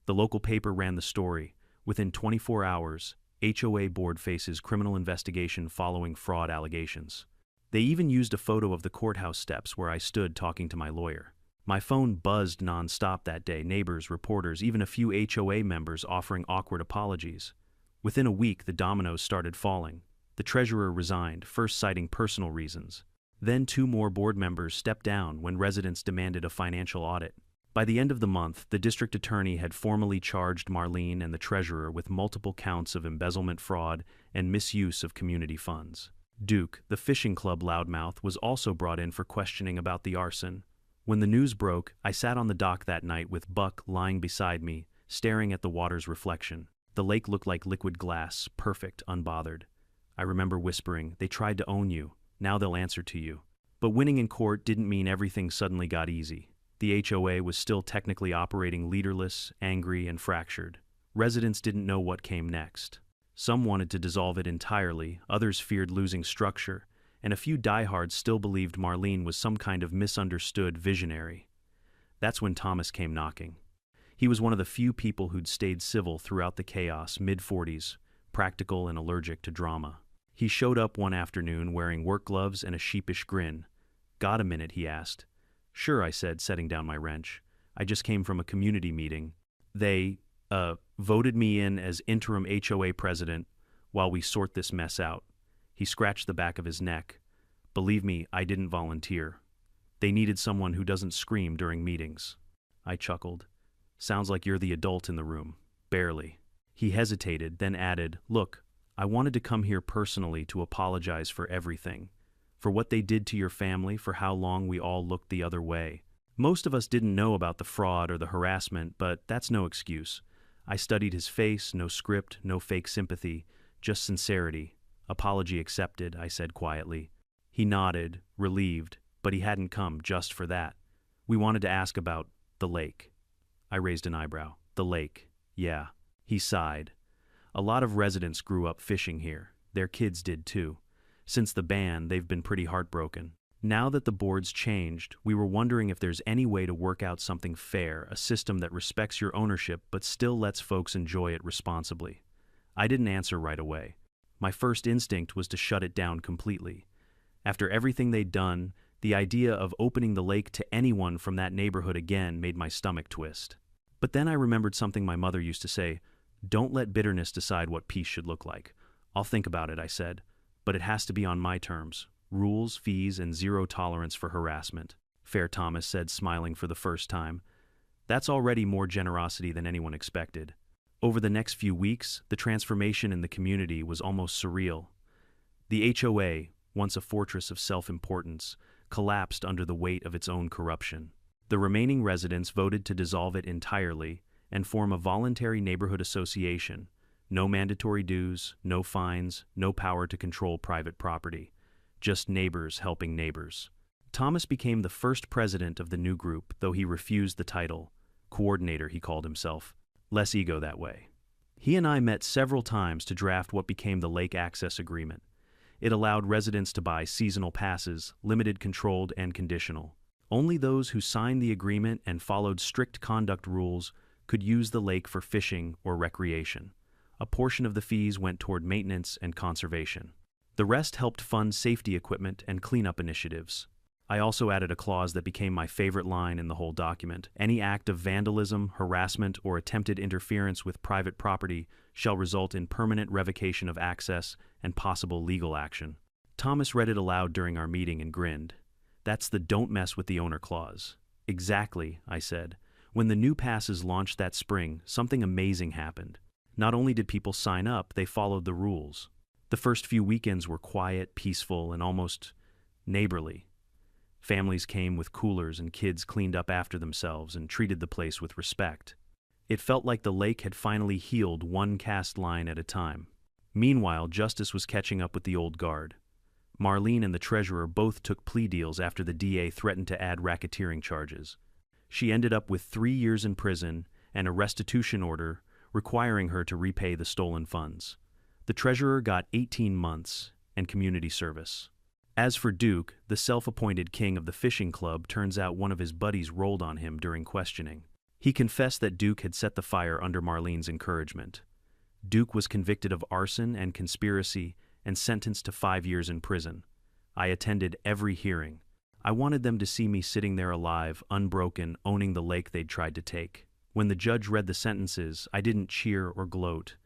The local paper ran the story. Within 24 hours, HOA board faces criminal investigation following fraud allegations. They even used a photo of the courthouse steps where I stood talking to my lawyer. My phone buzzed nonstop that day, neighbors, reporters, even a few HOA members offering awkward apologies. Within a week, the dominoes started falling. The treasurer resigned, first citing personal reasons. Then 2 more board members stepped down when residents demanded a financial audit. By the end of the month, the district attorney had formally charged Marlene and the treasurer with multiple counts of embezzlement, fraud, and misuse of community funds. Duke, the fishing club loudmouth, was also brought in for questioning about the arson. When the news broke, I sat on the dock that night with Buck lying beside me, staring at the water's reflection. The lake looked like liquid glass, perfect, unbothered. I remember whispering, "They tried to own you. Now they'll answer to you." But winning in court didn't mean everything suddenly got easy. The HOA was still technically operating leaderless, angry, and fractured. Residents didn't know what came next. Some wanted to dissolve it entirely, others feared losing structure, and a few diehards still believed Marlene was some kind of misunderstood visionary. That's when Thomas came knocking. He was one of the few people who'd stayed civil throughout the chaos, mid-40s, practical and allergic to drama. He showed up one afternoon wearing work gloves and a sheepish grin. "Got a minute?" he asked. "Sure," I said, setting down my wrench. "I just came from a community meeting. They, voted me in as interim HOA president while we sort this mess out." He scratched the back of his neck. "Believe me, I didn't volunteer. They needed someone who doesn't scream during meetings." I chuckled. "Sounds like you're the adult in the room." "Barely." He hesitated, then added, "Look, I wanted to come here personally to apologize for everything. For what they did to your family, for how long we all looked the other way. Most of us didn't know about the fraud or the harassment, but that's no excuse. I studied his face, no script, no fake sympathy, just sincerity. Apology accepted," I said quietly. He nodded, relieved, but he hadn't come just for that. "We wanted to ask about the lake." I raised an eyebrow. "The lake, yeah." He sighed. "A lot of residents grew up fishing here. Their kids did too. Since the ban, they've been pretty heartbroken. Now that the board's changed, we were wondering if there's any way to work out something fair, a system that respects your ownership but still lets folks enjoy it responsibly." I didn't answer right away. My first instinct was to shut it down completely. After everything they'd done, the idea of opening the lake to anyone from that neighborhood again made my stomach twist. But then I remembered something my mother used to say, "Don't let bitterness decide what peace should look like." "I'll think about it," I said. "But it has to be on my terms. Rules, fees, and zero tolerance for harassment." "Fair," Thomas said, smiling for the first time. "That's already more generosity than anyone expected." Over the next few weeks, the transformation in the community was almost surreal. The HOA, once a fortress of self-importance, collapsed under the weight of its own corruption. The remaining residents voted to dissolve it entirely and form a voluntary neighborhood association. No mandatory dues, no fines, no power to control private property. Just neighbors helping neighbors. Thomas became the first president of the new group, though he refused the title. Coordinator, he called himself. Less ego that way. He and I met several times to draft what became the Lake Access Agreement. It allowed residents to buy seasonal passes, limited, controlled, and conditional. Only those who signed the agreement and followed strict conduct rules could use the lake for fishing or recreation. A portion of the fees went toward maintenance and conservation. The rest helped fund safety equipment and cleanup initiatives. I also added a clause that became my favorite line in the whole document. Any act of vandalism, harassment, or attempted interference with private property shall result in permanent revocation of access and possible legal action. Thomas read it aloud during our meeting and grinned. That's the don't mess with the owner clause. Exactly, I said. When the new passes launched that spring, something amazing happened. Not only did people sign up, they followed the rules. The first few weekends were quiet, peaceful, and almost neighborly. Families came with coolers and kids cleaned up after themselves and treated the place with respect. It felt like the lake had finally healed one cast line at a time. Meanwhile, justice was catching up with the old guard. Marlene and the treasurer both took plea deals after the DA threatened to add racketeering charges. She ended up with 3 years in prison and a restitution order requiring her to repay the stolen funds. The treasurer got 18 months and community service. As for Duke, the self-appointed king of the fishing club, turns out one of his buddies rolled on him during questioning. He confessed that Duke had set the fire under Marlene's encouragement. Duke was convicted of arson and conspiracy and sentenced to 5 years in prison. I attended every hearing. I wanted them to see me sitting there alive, unbroken, owning the lake they'd tried to take. When the judge read the sentences, I didn't cheer or gloat.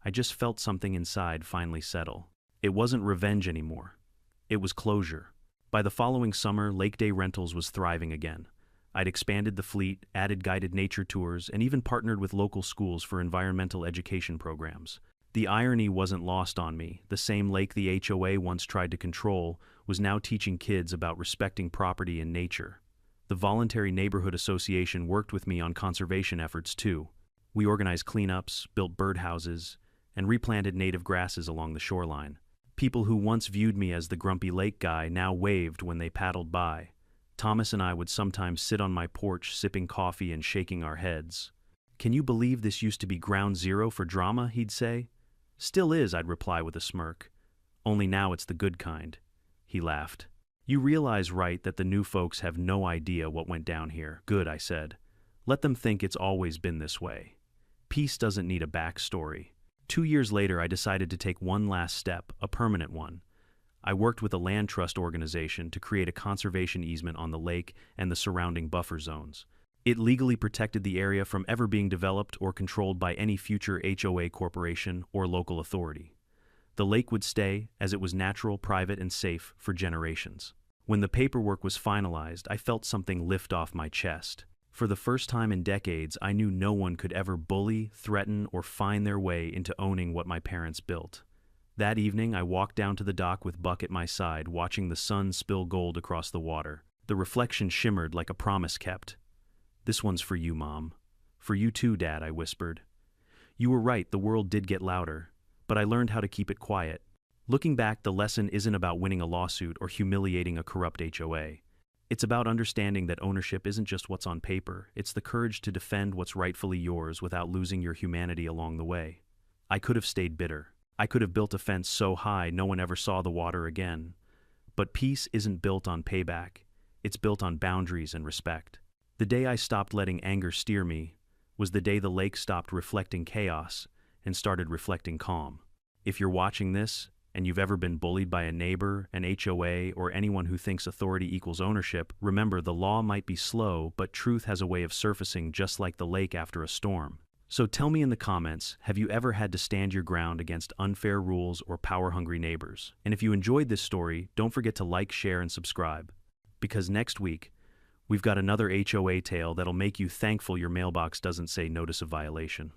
I just felt something inside finally settle. It wasn't revenge anymore. It was closure. By the following summer, Lake Day Rentals was thriving again. I'd expanded the fleet, added guided nature tours, and even partnered with local schools for environmental education programs. The irony wasn't lost on me. The same lake the HOA once tried to control was now teaching kids about respecting property and nature. The Voluntary Neighborhood Association worked with me on conservation efforts too. We organized cleanups, built birdhouses, and replanted native grasses along the shoreline. People who once viewed me as the grumpy lake guy now waved when they paddled by. Thomas and I would sometimes sit on my porch sipping coffee and shaking our heads. "Can you believe this used to be ground zero for drama?" he'd say. "Still is," I'd reply with a smirk. "Only now it's the good kind." He laughed. "You realize, right, that the new folks have no idea what went down here." "Good," I said. "Let them think it's always been this way. Peace doesn't need a backstory." 2 years later, I decided to take one last step, a permanent one. I worked with a land trust organization to create a conservation easement on the lake and the surrounding buffer zones. It legally protected the area from ever being developed or controlled by any future HOA corporation or local authority. The lake would stay, as it was natural, private, and safe for generations. When the paperwork was finalized, I felt something lift off my chest. For the first time in decades, I knew no one could ever bully, threaten, or find their way into owning what my parents built. That evening, I walked down to the dock with Buck at my side, watching the sun spill gold across the water. The reflection shimmered like a promise kept. "This one's for you, Mom." "For you too, Dad," I whispered. You were right, the world did get louder, but I learned how to keep it quiet. Looking back, the lesson isn't about winning a lawsuit or humiliating a corrupt HOA. It's about understanding that ownership isn't just what's on paper, it's the courage to defend what's rightfully yours without losing your humanity along the way. I could have stayed bitter. I could have built a fence so high no one ever saw the water again. But peace isn't built on payback. It's built on boundaries and respect. The day I stopped letting anger steer me was the day the lake stopped reflecting chaos and started reflecting calm. If you're watching this, and you've ever been bullied by a neighbor, an HOA, or anyone who thinks authority equals ownership, remember the law might be slow, but truth has a way of surfacing just like the lake after a storm. So tell me in the comments, have you ever had to stand your ground against unfair rules or power-hungry neighbors? And if you enjoyed this story, don't forget to like, share, and subscribe. Because next week, we've got another HOA tale that'll make you thankful your mailbox doesn't say notice of violation.